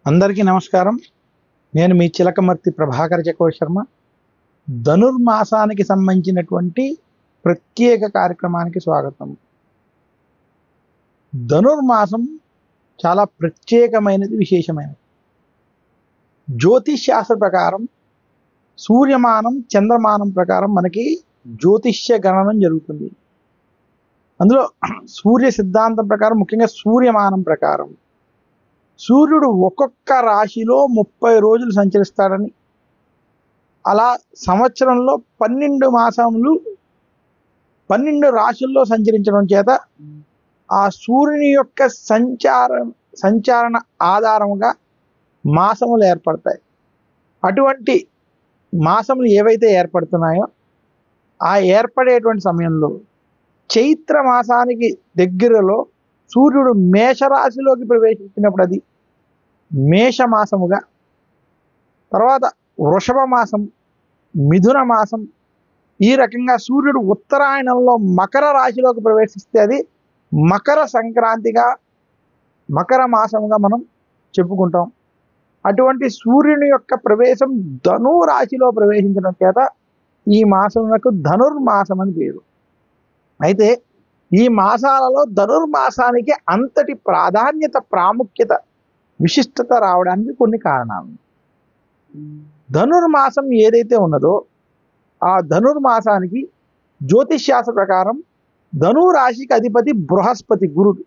అందరికీ నమస్కారం. నేను మీ చిలకమర్తి ప్రభాకర్ చక్రవర్తి శర్మ. ధనుర్మాసానికి సంబంధించినటువంటి ప్రత్యేక కార్యక్రమానికి స్వాగతం. ధనుర్మాసం చాలా ప్రత్యేకమైనది, విశేషమైనది. జ్యోతిష్ శాస్త్ర ప్రకారం సూర్యమానం, చంద్రమానం ప్రకారం మనకి జ్యోతిష్య గణనం జరుగుతుంది. అందులో సూర్య సిద్ధాంతం ప్రకారం, ముఖ్యంగా సూర్యమానం ప్రకారం సూర్యుడు ఒక్కొక్క రాశిలో 30 రోజులు సంచరిస్తాడని, అలా సంవత్సరంలో 12 మాసములు 12 రాశుల్లో సంచరించడం చేత ఆ సూర్యుని యొక్క సంచారణ ఆధారముగా మాసములు ఏర్పడతాయి. అటువంటి మాసములు ఏవైతే ఏర్పడుతున్నాయో ఆ ఏర్పడేటువంటి సమయంలో చైత్ర మాసానికి దగ్గరలో సూర్యుడు మేషరాశిలోకి ప్రవేశించినప్పుడు అది మేషమాసముగా, తర్వాత వృషభ మాసం, మిథున మాసం, ఈ రకంగా సూర్యుడు ఉత్తరాయణంలో మకర రాశిలోకి ప్రవేశిస్తే అది మకర సంక్రాంతిగా, మకర మాసముగా మనం చెప్పుకుంటాం. అటువంటి సూర్యుని యొక్క ప్రవేశం ధను రాశిలో ప్రవేశించడం చేత ఈ మాసమునకు ధనుర్మాసం అని పేరు. అయితే ఈ మాసాలలో ధనుర్మాసానికి అంతటి ప్రాధాన్యత, ప్రాముఖ్యత, విశిష్టత రావడానికి కొన్ని కారణాలు. ధనుర్మాసం ఏదైతే ఉన్నదో ఆ ధనుర్మాసానికి జ్యోతిష్ శాస్త్ర ప్రకారం ధను రాశికి అధిపతి బృహస్పతి, గురుడు.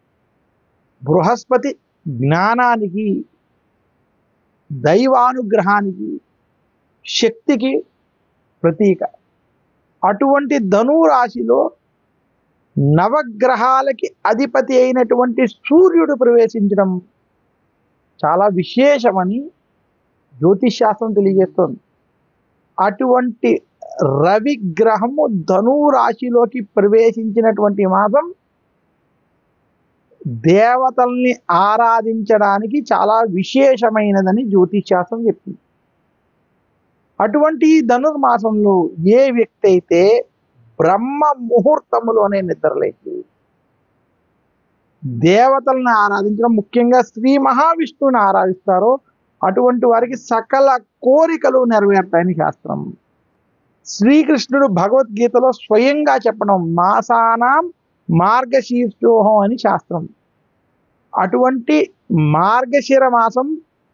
బృహస్పతి జ్ఞానానికి, దైవానుగ్రహానికి, శక్తికి ప్రతీక. అటువంటి ధను రాశిలో నవగ్రహాలకి అధిపతి అయినటువంటి సూర్యుడు ప్రవేశించడం చాలా విశేషమని జ్యోతిష్ శాస్త్రం తెలియజేస్తోంది. అటువంటి రవి గ్రహము ధను రాశిలోకి ప్రవేశించినటువంటి మాసం దేవతల్ని ఆరాధించడానికి చాలా విశేషమైనదని జ్యోతిష్ శాస్త్రం చెప్తుంది. అటువంటి ధనుర్మాసంలో ఏ వ్యక్తి అయితే బ్రహ్మ ముహూర్తములోనే నిద్రలేచి దేవతలను ఆరాధించడం, ముఖ్యంగా శ్రీ మహావిష్ణువుని ఆరాధిస్తారో అటువంటి వారికి సకల కోరికలు నెరవేరుతాయని శాస్త్రం. శ్రీకృష్ణుడు భగవద్గీతలో స్వయంగా చెప్పడం మాసానాం మార్గశీర్షోహం అని శాస్త్రం. అటువంటి మార్గశిర మాసం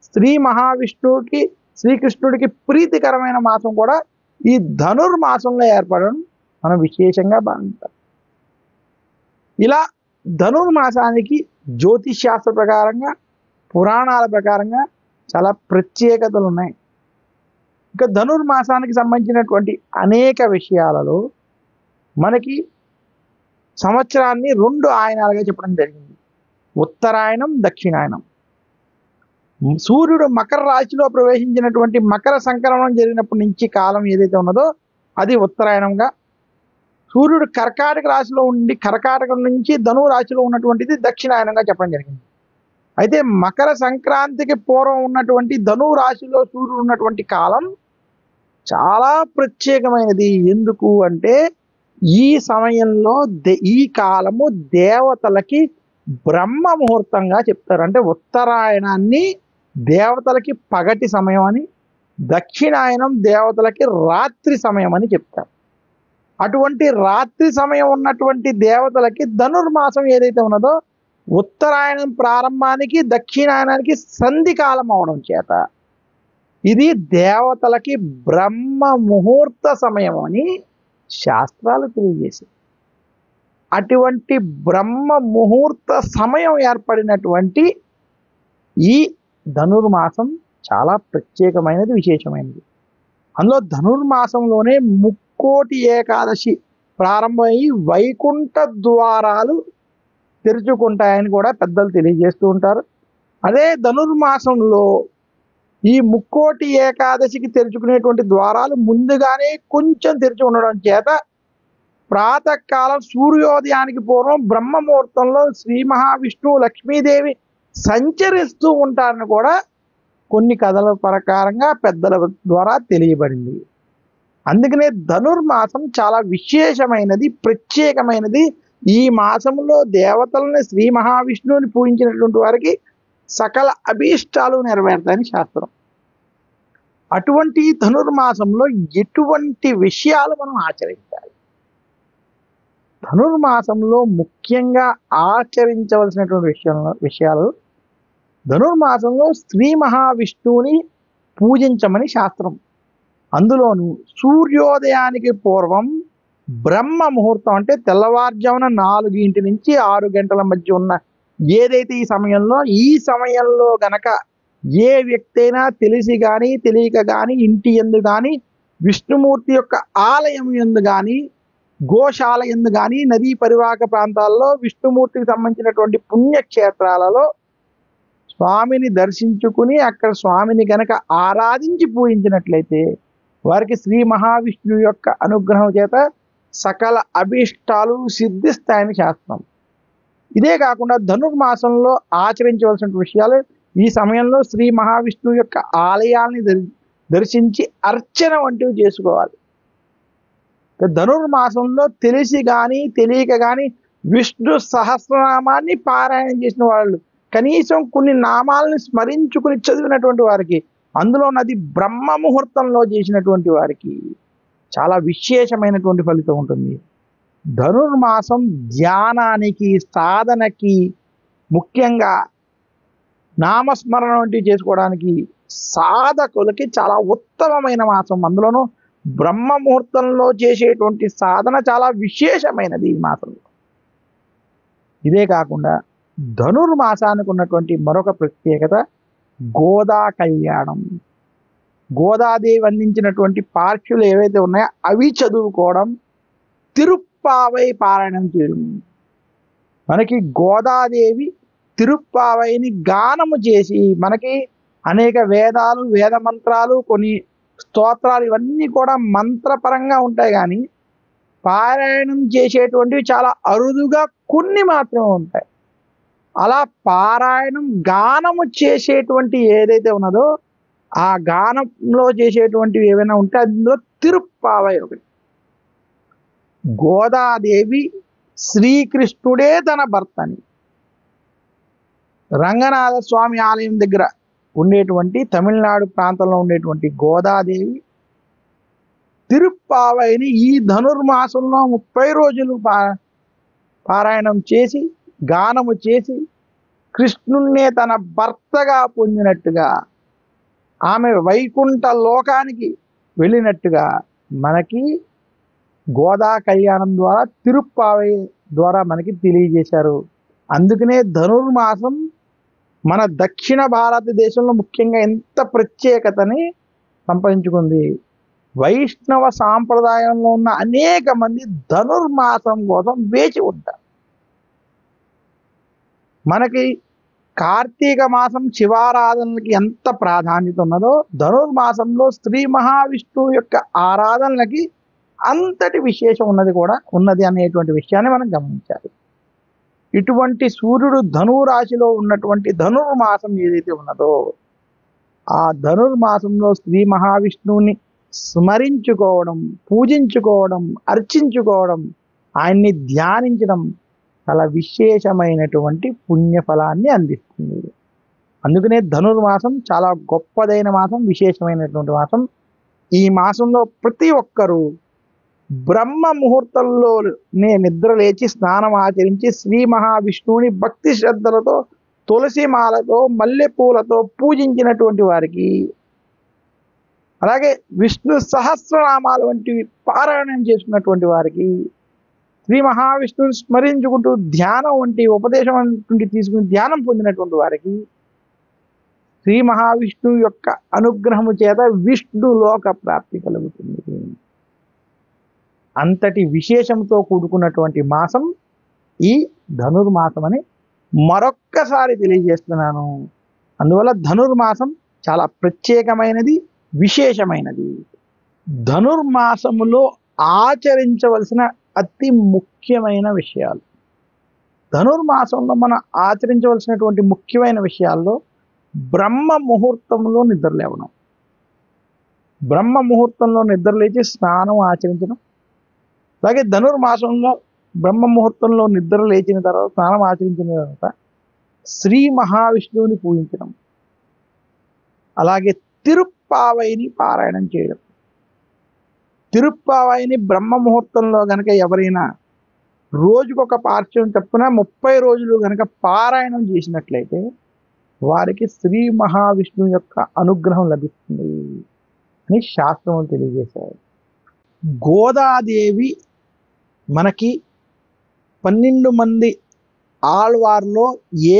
శ్రీ మహావిష్ణువుకి, శ్రీకృష్ణుడికి ప్రీతికరమైన మాసం కూడా ఈ ధనుర్మాసంలో ఏర్పడడం మనం విశేషంగా భావించాలి. ఇలా ధనుర్మాసానికి జ్యోతిష్ శాస్త్ర ప్రకారంగా, పురాణాల ప్రకారంగా చాలా ప్రత్యేకతలు ఉన్నాయి. ఇక ధనుర్మాసానికి సంబంధించినటువంటి అనేక విషయాలలో మనకి సంవత్సరాన్ని 2 ఆయనాలుగా చెప్పడం జరిగింది. ఉత్తరాయణం, దక్షిణాయనం. సూర్యుడు మకర రాశిలో ప్రవేశించినటువంటి మకర సంక్రమణం జరిగినప్పటి నుంచి కాలం ఏదైతే ఉన్నదో అది ఉత్తరాయణంగా, సూర్యుడు కర్కాటక రాశిలో ఉండి కర్కాటకం నుంచి ధను రాశిలో ఉన్నటువంటిది దక్షిణాయనంగా చెప్పడం జరిగింది. అయితే మకర సంక్రాంతికి పూర్వం ఉన్నటువంటి ధను రాశిలో సూర్యుడు ఉన్నటువంటి కాలం చాలా ప్రత్యేకమైనది. ఎందుకు అంటే ఈ సమయంలో ఈ కాలము దేవతలకి బ్రహ్మ ముహూర్తంగా చెప్తారు. అంటే ఉత్తరాయణాన్ని దేవతలకి పగటి సమయం అని, దక్షిణాయనం దేవతలకి రాత్రి సమయం అని చెప్తారు. అటువంటి రాత్రి సమయం ఉన్నటువంటి దేవతలకి ధనుర్మాసం ఏదైతే ఉన్నదో ఉత్తరాయణం ప్రారంభానికి దక్షిణాయనానికి సంధి కాలం అవడం చేత ఇది దేవతలకి బ్రహ్మ ముహూర్త సమయం అని శాస్త్రాలు తెలియజేశాయి. అటువంటి బ్రహ్మ ముహూర్త సమయం ఏర్పడినటువంటి ఈ ధనుర్మాసం చాలా ప్రత్యేకమైనది, విశేషమైనది. అందులో ధనుర్మాసంలోనే ముక్కోటి ఏకాదశి ప్రారంభమై వైకుంఠ ద్వారాలు తెరుచుకుంటాయని కూడా పెద్దలు తెలియజేస్తూ ఉంటారు. అదే ధనుర్మాసంలో ఈ ముక్కోటి ఏకాదశికి తెరుచుకునేటువంటి ద్వారాలు ముందుగానే కొంచెం తెరిచి ఉండడం చేత ప్రాతకాలం సూర్యోదయానికి పూర్వం బ్రహ్మ ముహూర్తంలో శ్రీ మహావిష్ణువు, లక్ష్మీదేవి సంచరిస్తూ ఉంటారని కూడా కొన్ని కథల ప్రకారంగా పెద్దల ద్వారా తెలియబడింది. అందుకనే ధనుర్మాసం చాలా విశేషమైనది, ప్రత్యేకమైనది. ఈ మాసంలో దేవతలని, శ్రీ మహావిష్ణువుని పూజించినటువంటి వారికి సకల అభీష్టాలు నెరవేరుతాయని శాస్త్రం. అటువంటి ధనుర్మాసంలో ఎటువంటి విషయాలు మనం ఆచరించాలి? ధనుర్మాసంలో ముఖ్యంగా ఆచరించవలసినటువంటి విషయాలు ధనుర్మాసంలో శ్రీ మహావిష్ణువుని పూజించమని శాస్త్రం. అందులోనూ సూర్యోదయానికి పూర్వం బ్రహ్మ ముహూర్తం, అంటే తెల్లవారుజామున 4 నుంచి 6 గంటల మధ్య ఉన్న ఏదైతే ఈ సమయంలో గనక ఏ వ్యక్తి అయినా తెలిసి కానీ తెలియక కానీ ఇంటి యందు కానీ విష్ణుమూర్తి యొక్క ఆలయం యందు కానీ గోశాల యందు కానీ నదీ పరివాహక ప్రాంతాల్లో విష్ణుమూర్తికి సంబంధించినటువంటి పుణ్యక్షేత్రాలలో స్వామిని దర్శించుకుని అక్కడ స్వామిని గనక ఆరాధించి పూజించినట్లయితే వారికి శ్రీ మహావిష్ణువు యొక్క అనుగ్రహం చేత సకల అభీష్టాలు సిద్ధిస్తాయని శాస్త్రం. ఇదే కాకుండా ధనుర్మాసంలో ఆచరించవలసిన విషయాలు ఈ సమయంలో శ్రీ మహావిష్ణువు యొక్క ఆలయాల్ని దర్శించి అర్చన వంటివి చేసుకోవాలి. ధనుర్మాసంలో తెలిసి కానీ తెలియక కానీ విష్ణు సహస్రనామాన్ని పారాయణం చేసిన వాళ్ళు, కనీసం కొన్ని నామాలను స్మరించుకుని చదివినటువంటి వారికి, అందులో నది బ్రహ్మ ముహూర్తంలో చేసినటువంటి వారికి చాలా విశేషమైనటువంటి ఫలితం ఉంటుంది. ధనుర్మాసం ధ్యానానికి, సాధనకి, ముఖ్యంగా నామస్మరణ వంటివి చేసుకోవడానికి సాధకులకి చాలా ఉత్తమమైన మాసం. అందులోనూ బ్రహ్మ ముహూర్తంలో చేసేటువంటి సాధన చాలా విశేషమైనది ఈ మాసంలో. ఇదే కాకుండా ధనుర్మాసానికి ఉన్నటువంటి మరొక ప్రత్యేకత గోదా కళ్యాణం. గోదాదేవి అందించినటువంటి పార్శ్వులు ఏవైతే ఉన్నాయో అవి చదువుకోవడం, తిరుప్పావై పారాయణం చేయడం. మనకి గోదాదేవి తిరుప్పావైని గానము చేసి మనకి అనేక వేదాలు, వేద మంత్రాలు, కొన్ని స్తోత్రాలు ఇవన్నీ కూడా మంత్రపరంగా ఉంటాయి, కానీ పారాయణం చేసేటువంటివి చాలా అరుదుగా కొన్ని మాత్రమే ఉంటాయి. అలా పారాయణం గానము చేసేటువంటి ఏదైతే ఉన్నదో ఆ గానంలో చేసేటువంటివి ఏవైనా ఉంటే అందులో తిరుప్పావై ఒకటి. గోదాదేవి శ్రీకృష్ణుడే తన భర్తని రంగనాథ స్వామి ఆలయం దగ్గర ఉండేటువంటి తమిళనాడు ప్రాంతంలో ఉండేటువంటి గోదాదేవి తిరుప్పావైని ఈ ధనుర్మాసంలో 30 రోజులు పారాయణం చేసి గానము చేసి కృష్ణున్నే తన భర్తగా పొందినట్టుగా, ఆమె వైకుంఠ లోకానికి వెళ్ళినట్టుగా మనకి గోదా కళ్యాణం ద్వారా, తిరుప్పావై ద్వారా మనకి తెలియజేశారు. అందుకనే ధనుర్మాసం మన దక్షిణ భారతదేశంలో ముఖ్యంగా ఎంత ప్రత్యేకతని సంపాదించుకుంది. వైష్ణవ సాంప్రదాయంలో ఉన్న అనేక మంది ధనుర్మాసం కోసం వేచి ఉంటారు. మనకి కార్తీక మాసం శివారాధనలకి ఎంత ప్రాధాన్యత ఉన్నదో ధనుర్మాసంలో శ్రీ మహావిష్ణువు యొక్క ఆరాధనలకి అంతటి విశేషం ఉన్నది అనేటువంటి విషయాన్ని మనం గమనించాలి. ఇటువంటి సూర్యుడు ధనురాశిలో ఉన్నటువంటి ధనుర్మాసం ఏదైతే ఉన్నదో ఆ ధనుర్మాసంలో శ్రీ మహావిష్ణువుని స్మరించుకోవడం, పూజించుకోవడం, అర్చించుకోవడం, ఆయన్ని ధ్యానించడం చాలా విశేషమైనటువంటి పుణ్యఫలాన్ని అందిస్తుంది. అందుకనే ధనుర్మాసం చాలా గొప్పదైన మాసం, విశేషమైనటువంటి మాసం. ఈ మాసంలో ప్రతి ఒక్కరూ బ్రహ్మ ముహూర్తంలోనే నిద్ర లేచి స్నానం ఆచరించి శ్రీ మహావిష్ణువుని భక్తి శ్రద్ధలతో, తులసి మాలతో, మల్లెపూలతో పూజించినటువంటి వారికి, అలాగే విష్ణు సహస్రనామాలు వంటివి పారాయణం చేసుకున్నటువంటి వారికి, శ్రీ మహావిష్ణువుని స్మరించుకుంటూ ధ్యానం వంటి ఉపదేశం వంటి తీసుకుని ధ్యానం పొందినటువంటి వారికి శ్రీ మహావిష్ణువు యొక్క అనుగ్రహము చేత విష్ణు లోక ప్రాప్తి కలుగుతుంది. అంతటి విశేషంతో కూడుకున్నటువంటి మాసం ఈ ధనుర్మాసం అని మరొక్కసారి తెలియజేస్తున్నాను. అందువల్ల ధనుర్మాసం చాలా ప్రత్యేకమైనది, విశేషమైనది. ధనుర్మాసములో ఆచరించవలసిన అతి ముఖ్యమైన విషయాలు. ధనుర్మాసంలో మనం ఆచరించవలసినటువంటి ముఖ్యమైన విషయాల్లో బ్రహ్మ ముహూర్తంలో నిద్రలేవడం, బ్రహ్మ ముహూర్తంలో నిద్రలేచి స్నానం ఆచరించడం, అలాగే ధనుర్మాసంలో బ్రహ్మ ముహూర్తంలో నిద్ర లేచిన తర్వాత స్నానం ఆచరించిన తర్వాత శ్రీ మహావిష్ణువుని పూజించడం, అలాగే తిరుప్పావైని పారాయణం చేయడం. తిరుప్పావైని బ్రహ్మ ముహూర్తంలో గనక ఎవరైనా రోజుకొక పార్శ్వం చొప్పున 30 రోజులు గనక పారాయణం చేసినట్లయితే వారికి శ్రీ మహావిష్ణువు యొక్క అనుగ్రహం లభిస్తుంది అని శాస్త్రములు తెలియజేశారు. గోదాదేవి మనకి 12 మంది ఆళ్వార్లో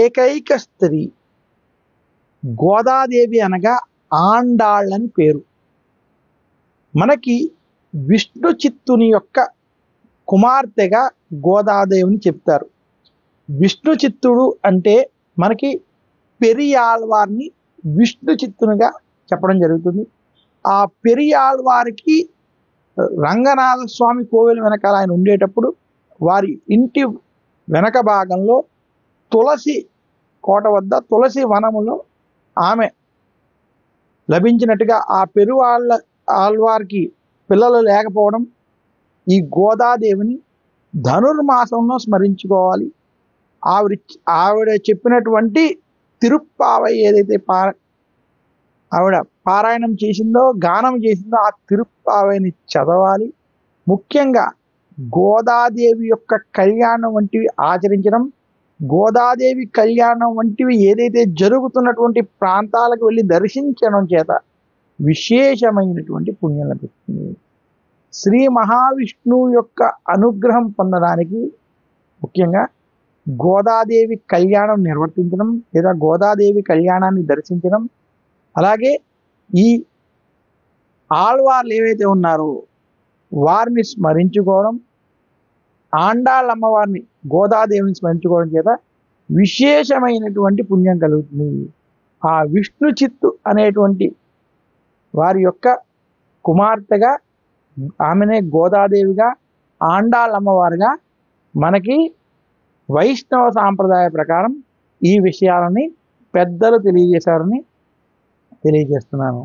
ఏకైక స్త్రీ. గోదాదేవి అనగా ఆండాళ్ళని పేరు. మనకి విష్ణు చిత్తుని యొక్క కుమార్తెగా గోదాదేవిని చెప్తారు. విష్ణు చిత్తుడు అంటే మనకి పెరియాళ్వార్ని విష్ణు చిత్తునిగా చెప్పడం జరుగుతుంది. ఆ పెరియాళ్వారికి రంగనాథ స్వామి కోవెల వెనకాల ఆయన ఉండేటప్పుడు వారి ఇంటి వెనక భాగంలో తులసి కోట వద్ద తులసి వనములో ఆమె లభించినట్టుగా ఆ ఆళ్వారికి పిల్లలు లేకపోవడం, ఈ గోదాదేవిని ధనుర్మాసంలో స్మరించుకోవాలి. ఆవిడ చెప్పినటువంటి తిరుప్పావై ఏదైతే ఆవిడ పారాయణం చేసిందో, గానం చేసిందో ఆ తిరుప్పావైని చదవాలి. ముఖ్యంగా గోదాదేవి యొక్క కళ్యాణం వంటివి ఆచరించడం, గోదాదేవి కళ్యాణం వంటివి ఏదైతే జరుగుతున్నటువంటి ప్రాంతాలకు వెళ్ళి దర్శించడం చేత విశేషమైనటువంటి పుణ్యం లభిస్తుంది. శ్రీ మహావిష్ణువు యొక్క అనుగ్రహం పొందడానికి ముఖ్యంగా గోదాదేవి కళ్యాణం నిర్వర్తించడం లేదా గోదాదేవి కళ్యాణాన్ని దర్శించడం, అలాగే ఈ ఆళ్వార్లు ఏవైతే ఉన్నారో వారిని స్మరించుకోవడం, ఆండాళ్ళ అమ్మవారిని గోదాదేవిని స్మరించుకోవడం చేత విశేషమైనటువంటి పుణ్యం కలుగుతుంది. ఆ విష్ణు చిత్తు అనేటువంటి వారి యొక్క కుమార్తెగా ఆమెనే గోదాదేవిగా, ఆండాళ్ళ అమ్మవారుగా మనకి వైష్ణవ సాంప్రదాయ ప్రకారం ఈ విషయాలని పెద్దలు తెలియజేశారని తెలియజేస్తున్నాను.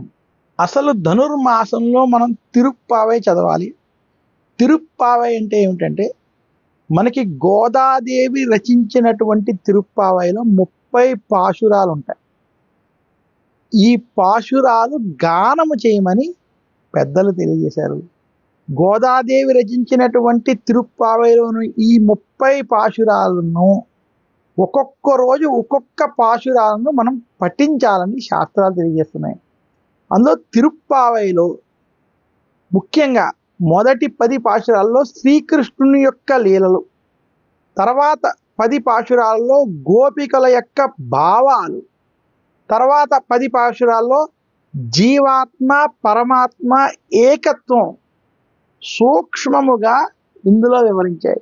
అసలు ధనుర్మాసంలో మనం తిరుప్పావై చదవాలి. తిరుప్పావై అంటే ఏమిటంటే మనకి గోదాదేవి రచించినటువంటి తిరుప్పావైలో 30 పాశురాలు ఉంటాయి. ఈ పాశురాలు గానము చేయమని పెద్దలు తెలియజేశారు. గోదాదేవి రచించినటువంటి తిరుప్పావైలోని ఈ 30 పాశురాలను ఒక్కొక్క రోజు ఒక్కొక్క పాశురాలను మనం పఠించాలని శాస్త్రాలు తెలియజేస్తున్నాయి. అందులో తిరుప్పావైలో ముఖ్యంగా మొదటి 10 పాశురాల్లో శ్రీకృష్ణుని యొక్క లీలలు, తర్వాత 10 పాశురాల్లో గోపికల యొక్క భావాలు, తర్వాత 10 పాశురాల్లో జీవాత్మ పరమాత్మ ఏకత్వం సూక్ష్మముగా ఇందులో వివరించాయి.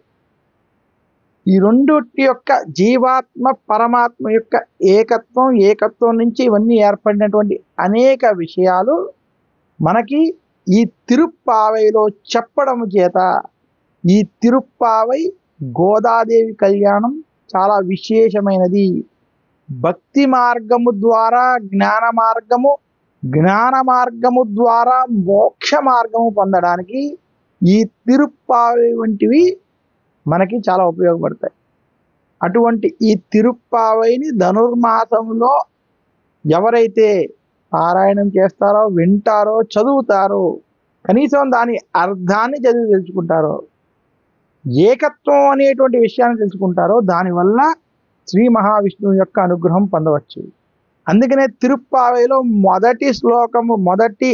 ఈ రెండిటి యొక్క జీవాత్మ పరమాత్మ యొక్క ఏకత్వం నుంచి ఇవన్నీ ఏర్పడినటువంటి అనేక విషయాలు మనకి ఈ తిరుప్పావైలో చెప్పడం చేత ఈ తిరుప్పావై గోదాదేవి కళ్యాణం చాలా విశేషమైనది. భక్తి మార్గము ద్వారా జ్ఞాన మార్గము, జ్ఞాన మార్గము ద్వారా మోక్ష మార్గము పొందడానికి ఈ తిరుప్పావై వంటివి మనకి చాలా ఉపయోగపడతాయి. అటువంటి ఈ తిరుప్పావైని ధనుర్మాసంలో ఎవరైతే పారాయణం చేస్తారో, వింటారో, చదువుతారో, కనీసం దాని అర్థాన్ని చదివి తెలుసుకుంటారో, ఏకత్వం అనేటువంటి విషయాన్ని తెలుసుకుంటారో, దానివల్ల శ్రీ మహావిష్ణువు యొక్క అనుగ్రహం పొందవచ్చు. అందుకనే తిరుప్పావైలో మొదటి శ్లోకము, మొదటి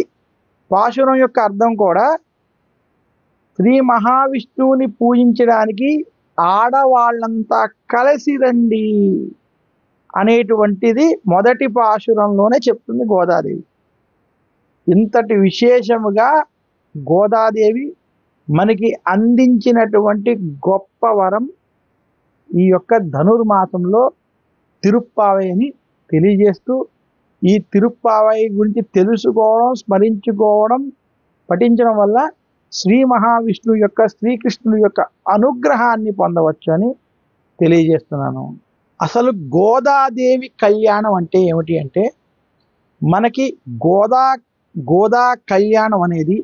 పాశురం యొక్క అర్థం కూడా శ్రీ మహావిష్ణువుని పూజించడానికి ఆడవాళ్ళంతా కలిసి రండి అనేటువంటిది మొదటి పాశురంలోనే చెప్తుంది గోదాదేవి. ఇంతటి విశేషముగా గోదాదేవి మనకి అందించినటువంటి గొప్ప వరం ఈ యొక్క ధనుర్మాసంలో తిరుప్పావై అని తెలియజేస్తూ, ఈ తిరుప్పావై గురించి తెలుసుకోవడం, స్మరించుకోవడం, పఠించడం వల్ల శ్రీ మహావిష్ణువు యొక్క, శ్రీకృష్ణుడి యొక్క అనుగ్రహాన్ని పొందవచ్చు అని తెలియజేస్తున్నాను. అసలు గోదాదేవి కళ్యాణం అంటే ఏమిటి అంటే మనకి గోదా కళ్యాణం అనేది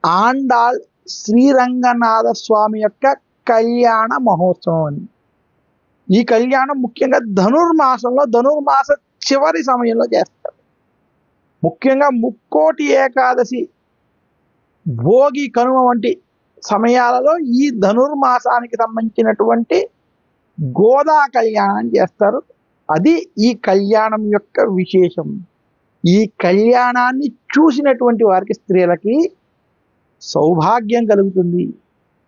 ఆండాళ్ శ్రీరంగనాథ స్వామి యొక్క కళ్యాణ మహోత్సవం అని. ఈ కళ్యాణం ముఖ్యంగా ధనుర్మాసంలో ధనుర్మాస చివరి సమయంలో చేస్తారు. ముఖ్యంగా ముక్కోటి ఏకాదశి, భోగి, కనుమ వంటి సమయాలలో ఈ ధనుర్మాసానికి సంబంధించినటువంటి గోదా కళ్యాణం చేస్తారు. అది ఈ కళ్యాణం యొక్క విశేషం. ఈ కళ్యాణాన్ని చూసినటువంటి వారికి, స్త్రీలకి సౌభాగ్యం కలుగుతుంది.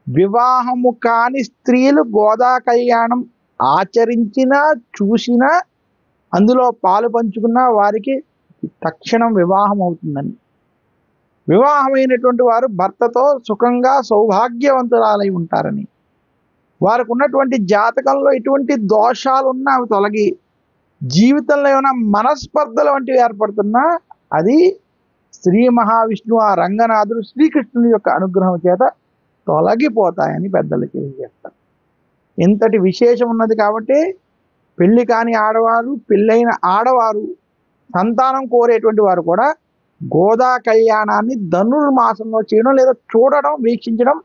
వివాహము కాని స్త్రీలు గోదా కళ్యాణం ఆచరించినా చూసినా అందులో పాలు పంచుకున్న వారికి తక్షణం వివాహం అవుతుందని, వివాహమైనటువంటి వారు భర్తతో సుఖంగా సౌభాగ్యవంతురాలై ఉంటారని, వారికి ఉన్నటువంటి జాతకంలో ఎటువంటి దోషాలు ఉన్నా అవి తొలగి జీవితంలో ఏమైనా మనస్పర్ధలు వంటివి ఏర్పడుతున్నా అది శ్రీ మహావిష్ణువు, ఆ రంగనాథుడు శ్రీకృష్ణుని యొక్క అనుగ్రహం చేత తొలగిపోతాయని పెద్దలు తెలియజేస్తారు. ఇంతటి విశేషం ఉన్నది కాబట్టి పెళ్లి కాని ఆడవారు, పెళ్ళైన ఆడవారు, సంతానం కోరేటువంటి వారు కూడా గోదా కళ్యాణాన్ని ధనుర్మాసంలో చేయడం లేదా చూడడం, వీక్షించడం,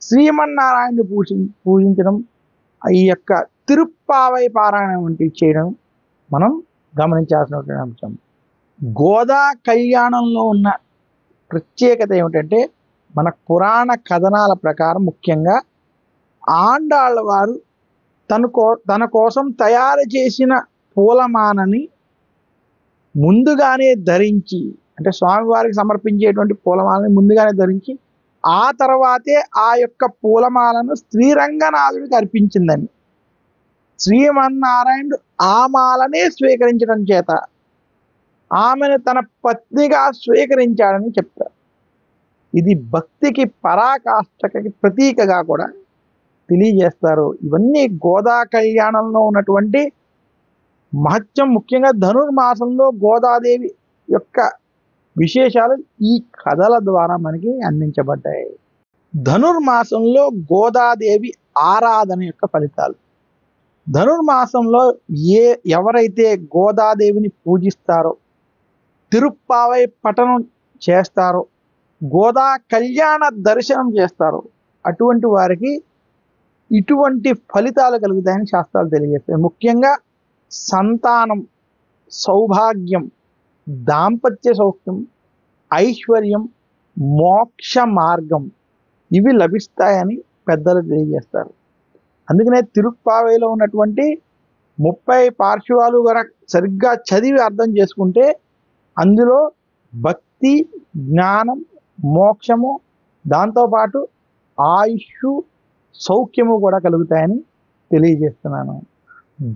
శ్రీమన్నారాయణని పూజించడం, ఈ యొక్క తిరుప్పావై పారాయణం వంటివి చేయడం మనం గమనించాల్సినటువంటి అంశం. గోదా కళ్యాణంలో ఉన్న ప్రత్యేకత ఏమిటంటే, మన పురాణ కథనాల ప్రకారం ముఖ్యంగా ఆండాళ్ళ వారు తన కోసం తయారు చేసిన పూలమాలని ముందుగానే ధరించి, అంటే స్వామివారికి సమర్పించేటువంటి పూలమాలని ముందుగానే ధరించి ఆ తర్వాతే ఆ యొక్క పూలమాలను శ్రీరంగనాథుడికి అర్పించిందని, శ్రీమన్నారాయణుడు ఆ మాలనే స్వీకరించడం చేత ఆమెను తన పత్నిగా స్వీకరించాడని చెప్తారు. ఇది భక్తికి పరాకాష్ఠకి ప్రతీకగా కూడా తెలియజేస్తారు. ఇవన్నీ గోదా కళ్యాణంలో ఉన్నటువంటి మహత్యం. ముఖ్యంగా ధనుర్మాసంలో గోదాదేవి యొక్క విశేషాలు ఈ కథల ద్వారా మనకి అందించబడ్డాయి. ధనుర్మాసంలో గోదాదేవి ఆరాధన యొక్క ఫలితాలు. ధనుర్మాసంలో ఎవరైతే గోదాదేవిని పూజిస్తారో, తిరుప్పావై పఠనం చేస్తారో, గోదా కళ్యాణ దర్శనం చేస్తారో అటువంటి వారికి ఇటువంటి ఫలితాలు కలుగుతాయని శాస్త్రాలు తెలియజేస్తాయి. ముఖ్యంగా సంతానం, సౌభాగ్యం, దాంపత్య సౌఖ్యం, ఐశ్వర్యం, మోక్ష మార్గం ఇవి లభిస్తాయని పెద్దలు తెలియజేస్తారు. అందుకనే తిరుప్పావైలో ఉన్నటువంటి 30 పార్శ్వాలు గనక సరిగ్గా చదివి అర్థం చేసుకుంటే అందులో భక్తి, జ్ఞానం, మోక్షము, దాంతోపాటు ఆయుష్, సౌఖ్యము కూడా కలుగుతాయని తెలియజేస్తున్నాను.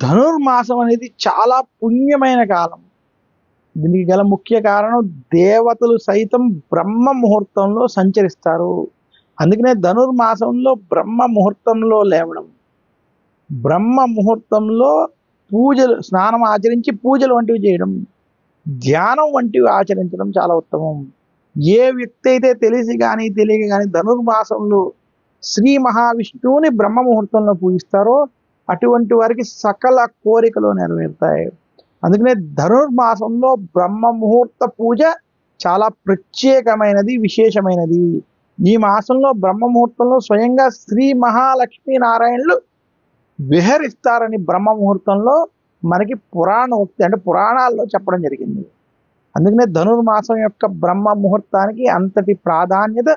ధనుర్మాసం అనేది చాలా పుణ్యమైన కాలం. దీనికి గల ముఖ్య కారణం దేవతలు సైతం బ్రహ్మ ముహూర్తంలో సంచరిస్తారు. అందుకనే ధనుర్మాసంలో బ్రహ్మ ముహూర్తంలో లేవడం, బ్రహ్మ ముహూర్తంలో పూజలు, స్నానం ఆచరించి పూజలు వంటివి చేయడం, ధ్యానం వంటివి ఆచరించడం చాలా ఉత్తమం. ఏ వ్యక్తి అయితే తెలిసి కానీ తెలియక కానీ ధనుర్మాసంలో శ్రీ మహావిష్ణువుని బ్రహ్మ ముహూర్తంలో పూజిస్తారో అటువంటి వారికి సకల కోరికలు నెరవేరుతాయి. అందుకనే ధనుర్మాసంలో బ్రహ్మ ముహూర్త పూజ చాలా ప్రత్యేకమైనది, విశేషమైనది. ఈ మాసంలో బ్రహ్మ ముహూర్తంలో స్వయంగా శ్రీ మహాలక్ష్మీ నారాయణులు విహరిస్తారని బ్రహ్మ ముహూర్తంలో మనకి పురాణోక్తి, అంటే పురాణాల్లో చెప్పడం జరిగింది. అందుకనే ధనుర్మాసం యొక్క బ్రహ్మ ముహూర్తానికి అంతటి ప్రాధాన్యత,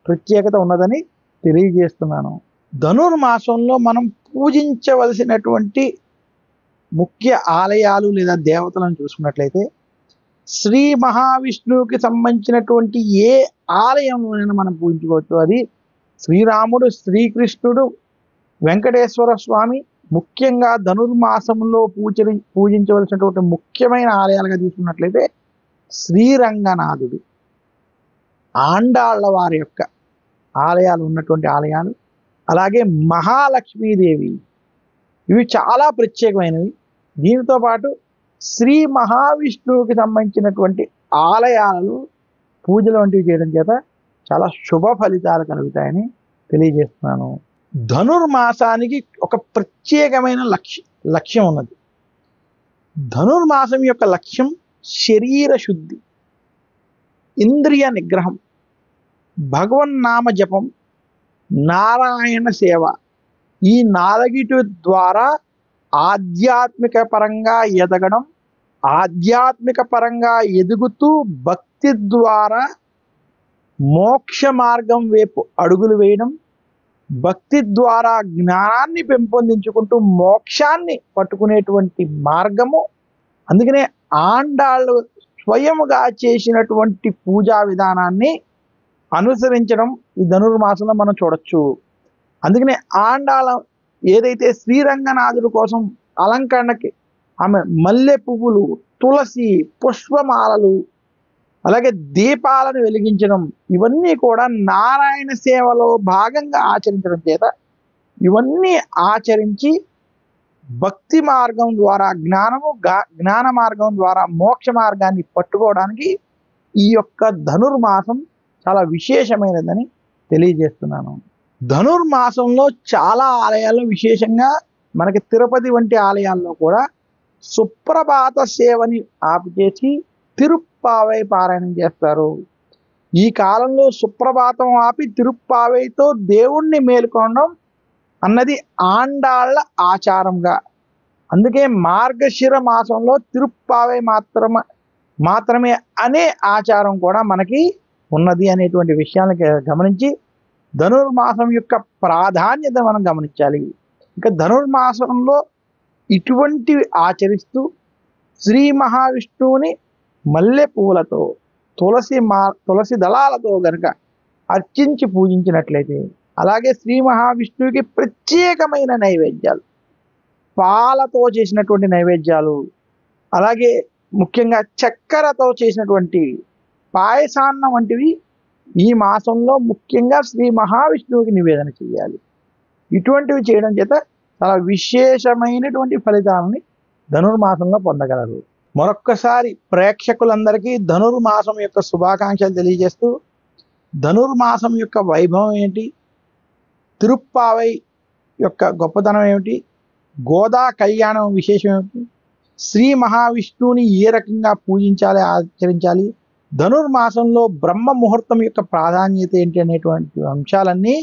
ప్రత్యేకత ఉన్నదని తెలియజేస్తున్నాను. ధనుర్మాసంలో మనం పూజించవలసినటువంటి ముఖ్య ఆలయాలు లేదా దేవతలను చూసుకున్నట్లయితే శ్రీ మహావిష్ణువుకి సంబంధించినటువంటి ఏ ఆలయంలోనైనా మనం పూజించుకోవచ్చు. అది శ్రీరాముడు, శ్రీకృష్ణుడు, వెంకటేశ్వర స్వామి. ముఖ్యంగా ధనుర్మాసంలో పూజించవలసినటువంటి ముఖ్యమైన ఆలయాలుగా తీసుకున్నట్లయితే శ్రీరంగనాథుడు, ఆండాళ్ళ వారి యొక్క ఆలయాలు ఉన్నటువంటి ఆలయాలు, అలాగే మహాలక్ష్మీదేవి, ఇవి చాలా ప్రత్యేకమైనవి. దీనితో పాటు శ్రీ మహావిష్ణువుకి సంబంధించినటువంటి ఆలయాలు పూజలు వంటివి చేయడం చేత చాలా శుభ ఫలితాలు కలుగుతాయని తెలియజేస్తున్నాను. ధనుర్మాసానికి ఒక ప్రత్యేకమైన లక్ష్యం ఉన్నది. ధనుర్మాసం యొక్క లక్ష్యం శరీర శుద్ధి, ఇంద్రియ నిగ్రహం, భగవన్నామ జపం, నారాయణ సేవ. ఈ 4 ద్వారా ఆధ్యాత్మిక పరంగా ఎదగడం, ఆధ్యాత్మిక పరంగా ఎదుగుతూ భక్తి ద్వారా మోక్ష మార్గం వైపు అడుగులు వేయడం, భక్తి ద్వారా జ్ఞానాన్ని పెంపొందించుకుంటూ మోక్షాన్ని పట్టుకునేటువంటి మార్గము. అందుకనే ఆండాళ్ళు స్వయముగా చేసినటువంటి పూజా విధానాన్ని అనుసరించడం ఈ ధనుర్మాసంలో మనం చూడొచ్చు. అందుకనే ఆండాళ ఏదైతే శ్రీరంగనాథుడి కోసం అలంకరణకి ఆమె మల్లె పువ్వులు, తులసి, పుష్పమాలలు, అలాగే దీపాలను వెలిగించడం, ఇవన్నీ కూడా నారాయణ సేవలో భాగంగా ఆచరించడం చేత ఇవన్నీ ఆచరించి భక్తి మార్గం ద్వారా జ్ఞాన మార్గం ద్వారా మోక్ష మార్గాన్ని పట్టుకోవడానికి ఈ యొక్క ధనుర్మాసం చాలా విశేషమైనదని తెలియజేస్తున్నాను. ధనుర్మాసంలో చాలా ఆలయాల్లో, విశేషంగా మనకి తిరుపతి వంటి ఆలయాల్లో కూడా సుప్రభాత సేవని ఆపిచేసి తిరుప్పావై పారాయణం చేస్తారు. ఈ కాలంలో సుప్రభాతం ఆపి తిరుప్పావైతో దేవుణ్ణి మేలుకోవడం అన్నది ఆండాళ్ళ ఆచారంగా. అందుకే మార్గశిర మాసంలో తిరుప్పావై మాత్రమే అనే ఆచారం కూడా మనకి ఉన్నది అనేటువంటి విషయాన్ని గమనించి ధనుర్మాసం యొక్క ప్రాధాన్యత మనం గమనించాలి. ఇంకా ధనుర్మాసంలో ఇటువంటివి ఆచరిస్తూ శ్రీ మహావిష్ణువుని మల్లె పువ్వులతో, తులసి దళాలతో గనక అర్చించి పూజించినట్లయితే, అలాగే శ్రీ మహావిష్ణువుకి ప్రత్యేకమైన నైవేద్యాలు, పాలతో చేసినటువంటి నైవేద్యాలు, అలాగే ముఖ్యంగా చక్కెరతో చేసినటువంటి పాయసాన్నం వంటివి ఈ మాసంలో ముఖ్యంగా శ్రీ మహావిష్ణువుకి నివేదన చేయాలి. ఇటువంటివి చేయడం చేత చాలా విశేషమైనటువంటి ఫలితాలని ధనుర్మాసంలో పొందగలరు. మరొక్కసారి ప్రేక్షకులందరికీ ధనుర్మాసం యొక్క శుభాకాంక్షలు తెలియజేస్తూ, ధనుర్మాసం యొక్క వైభవం ఏంటి, తిరుప్పావై యొక్క గొప్పతనం ఏమిటి, గోదా కళ్యాణం విశేషం ఏమిటి, శ్రీ మహావిష్ణువుని ఏ రకంగా పూజించాలి, ఆచరించాలి, ధనుర్మాసంలో బ్రహ్మ ముహూర్తం యొక్క ప్రాధాన్యత ఏంటి అనేటువంటి అంశాలన్నీ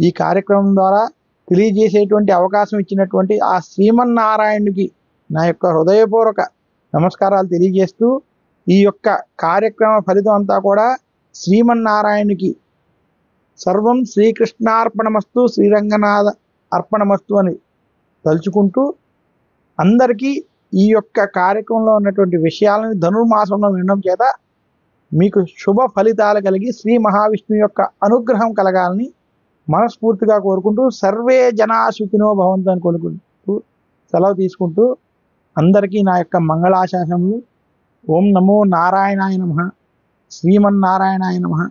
ఈ కార్యక్రమం ద్వారా తెలియజేసేటువంటి అవకాశం ఇచ్చినటువంటి ఆ శ్రీమన్నారాయణుడికి నా యొక్క హృదయపూర్వక నమస్కారాలు తెలియజేస్తూ, ఈ యొక్క కార్యక్రమ ఫలితం అంతా కూడా శ్రీమన్నారాయణునికి సర్వం శ్రీకృష్ణార్పణమస్తు, శ్రీరంగనాథ అర్పణమస్తు అని తలుచుకుంటూ, అందరికీ ఈ యొక్క కార్యక్రమంలో ఉన్నటువంటి విషయాలను ధనుర్మాసంలో వినడం చేత మీకు శుభ ఫలితాలు కలిగి శ్రీ మహావిష్ణువు యొక్క అనుగ్రహం కలగాలని మనస్ఫూర్తిగా కోరుకుంటూ, సర్వే జనా సుఖినో భవంతు అని కోరుకుంటూ సెలవు తీసుకుంటూ, అందరికీ నా యొక్క మంగళాశాసనములు. ఓం నమో నారాయణాయ నమః, శ్రీమన్నారాయణాయ నమః,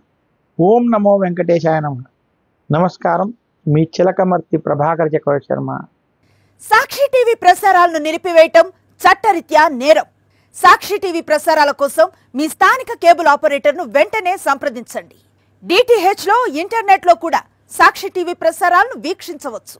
ఓం నమో వెంకటేశాయ నమః. నమస్కారం. మీ చిలకమర్తి ప్రభాకర్ చక్రవర్తి శర్మ. సాక్షి టీవీ ప్రసారాలను నిలిపివేయటం చట్టరీత్యా నేరం. సాక్షి టీవీ ప్రసారాల కోసం మీ స్థానిక కేబుల్ ఆపరేటర్ను వెంటనే సంప్రదించండి. DTH లో, ఇంటర్నెట్లో కూడా సాక్షి టీవీ ప్రసారాలను వీక్షించవచ్చు.